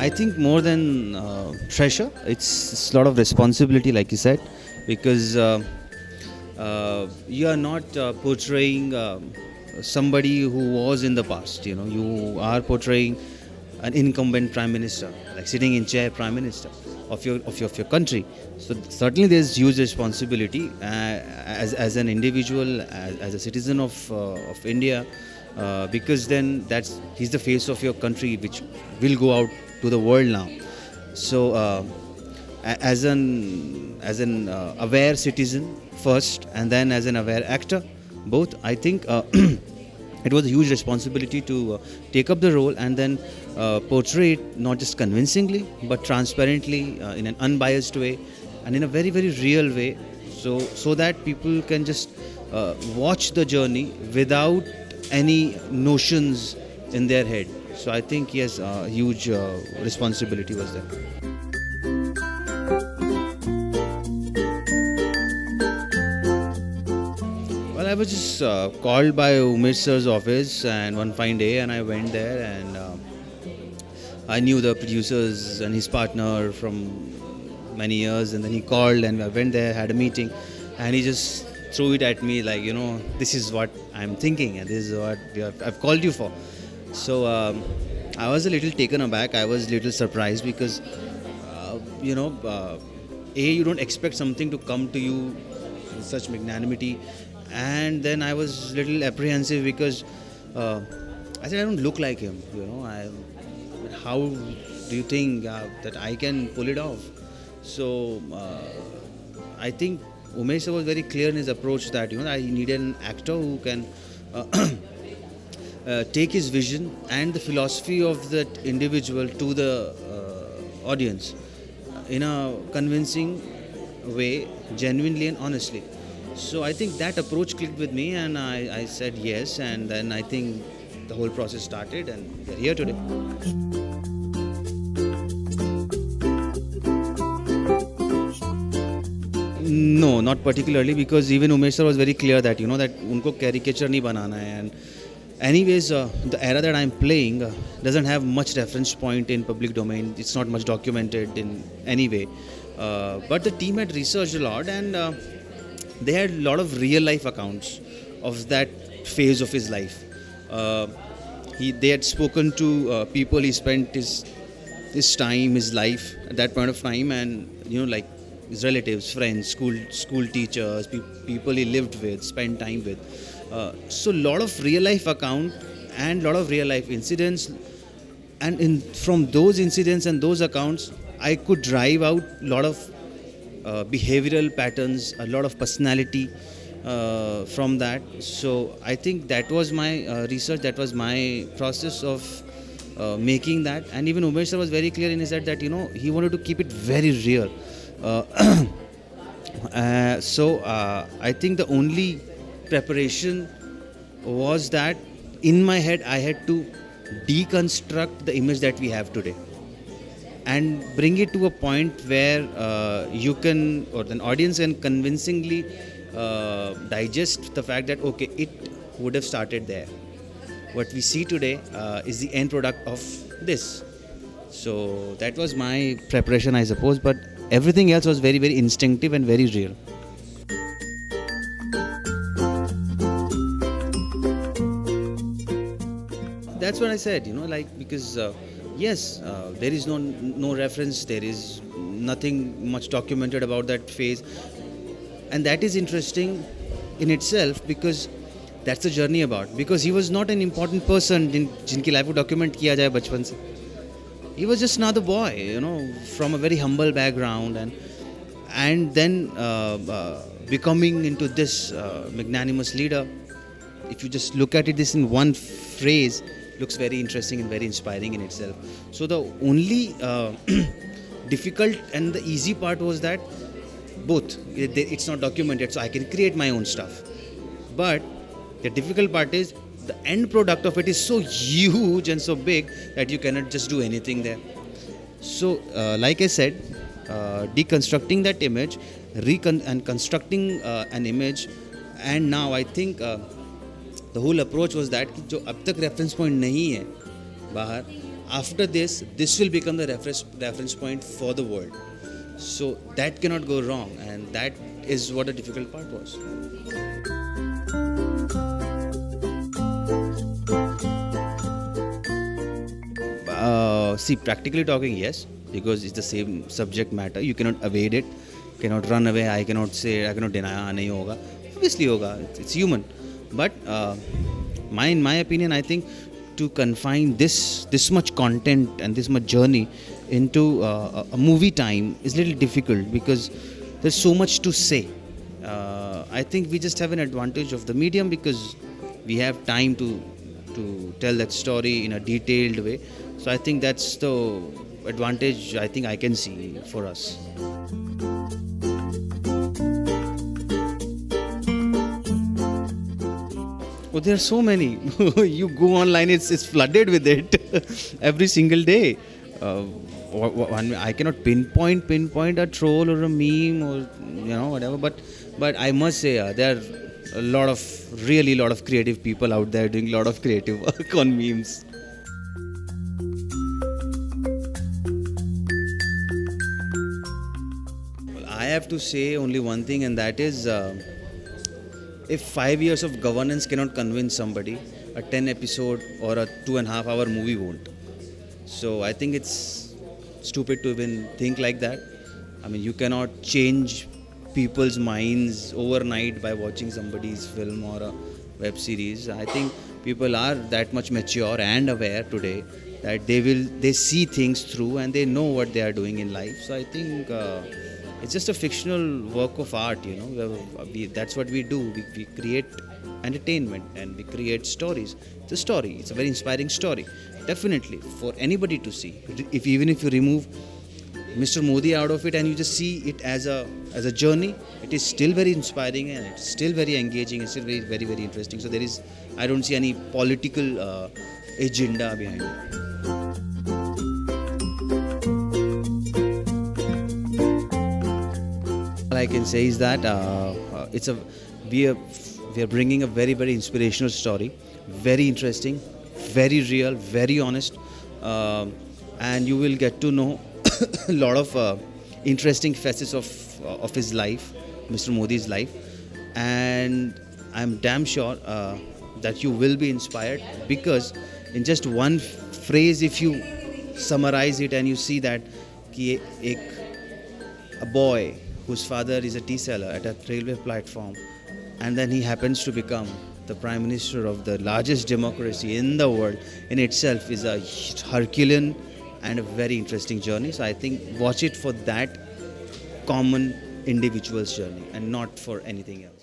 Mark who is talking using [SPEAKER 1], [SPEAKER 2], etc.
[SPEAKER 1] I think more than pressure, it's a lot of responsibility, like you said, because you are not portraying somebody who was in the past. You know, you are portraying an incumbent prime minister, like sitting in chair prime minister of your country. So certainly there's huge responsibility as an individual, as a citizen of India, because then he's the face of your country, which will go out to the world now. So as an aware citizen first, and then as an aware actor, both, I think it was a huge responsibility to take up the role and then portray it not just convincingly but transparently, in an unbiased way and in a very very real way, so that people can just watch the journey without any notions in their head. So I think yes, huge responsibility was there. Well, I was just called by Umesh sir's office, and one fine day, and I went there, and I knew the producers and his partner from many years, and then he called, and I went there, had a meeting, and he just threw it at me like, this is what I'm thinking, and this is what I've called you for. So I was a little taken aback. I was a little surprised because, you don't expect something to come to you with such magnanimity. And then I was a little apprehensive because I said, I don't look like him. How do you think that I can pull it off? So I think Umesh was very clear in his approach that I needed an actor who can take his vision and the philosophy of that individual to the audience in a convincing way, genuinely and honestly. So I think that approach clicked with me, and I said yes, and then I think the whole process started, and we're here today. No, not particularly, because even Umesh sir was very clear that that उनको caricature नहीं बनाना है. And anyways, the era that I'm playing doesn't have much reference point in public domain. It's not much documented in any way. But the team had researched a lot, and they had a lot of real life accounts of that phase of his life. They had spoken to people he spent his time, his life at that point of time, and like his relatives, friends, school teachers, people he lived with, spent time with. So a lot of real life account and a lot of real life incidents, and from those incidents and those accounts, I could drive out a lot of behavioral patterns, a lot of personality from that. So I think that was my research, that was my process of making that. And even Umesh sir was very clear in his head that he wanted to keep it very real. So I think the only preparation was that in my head I had to deconstruct the image that we have today and bring it to a point where you can, or an audience can convincingly digest the fact that okay, it would have started there. What we see today is the end product of this. So that was my preparation, I suppose, but everything else was very very instinctive and very real. That's what I said, because yes, there is no reference, there is nothing much documented about that phase, and that is interesting in itself, because that's the journey about. Because he was not an important person जिनकी life को document किया जाए बचपन से. He was just another boy, from a very humble background, and then becoming into this magnanimous leader. If you just look at it, this in one phrase looks very interesting and very inspiring in itself. So the only difficult and the easy part was that both, it's not documented, so I can create my own stuff. But the difficult part is the end product of it is so huge and so big that you cannot just do anything there. So like I said, deconstructing that image, and constructing an image, and now I think the whole approach was that कि जो अब तक reference point नहीं है बाहर, after this will become the reference point for the world. So that cannot go wrong, and that is what the difficult part was. See, practically talking, yes, because it's the same subject matter. You cannot evade it, cannot run away. I cannot say, I cannot deny, nahi hoga. Obviously, hoga. It's human. But in my opinion, I think to confine this much content and this much journey into a movie time is a little difficult because there's so much to say. I think we just have an advantage of the medium because we have time to tell that story in a detailed way. So I think that's the advantage I think I can see for us. Oh, there are so many. You go online, it's flooded with it every single day. I cannot pinpoint a troll or a meme or whatever. But I must say there are a lot of creative people out there doing a lot of creative work on memes. Well, I have to say only one thing, and that is. If 5 years of governance cannot convince somebody, a 10 episode or a 2.5 hour movie won't. So I think it's stupid to even think like that. I mean, you cannot change people's minds overnight by watching somebody's film or a web series. I think people are that much mature and aware today that they see things through and they know what they are doing in life. So I think it's just a fictional work of art, that's what we do. We create entertainment and we create stories. It's a story. It's a very inspiring story, definitely for anybody to see. Even if you remove Mr. Modi out of it and you just see it as a journey, it is still very inspiring and it's still very engaging. It's still very, very, very interesting. So I don't see any political agenda behind it. All I can say is that we are bringing a very, very inspirational story, very interesting, very real, very honest, and you will get to know a lot of interesting facets of his life, Mr. Modi's life, and I'm damn sure that you will be inspired because in just one phrase, if you summarize it and you see that a boy whose father is a tea seller at a railway platform, and then he happens to become the Prime Minister of the largest democracy in the world, in itself is a Herculean and a very interesting journey. So I think watch it for that common individual's journey and not for anything else.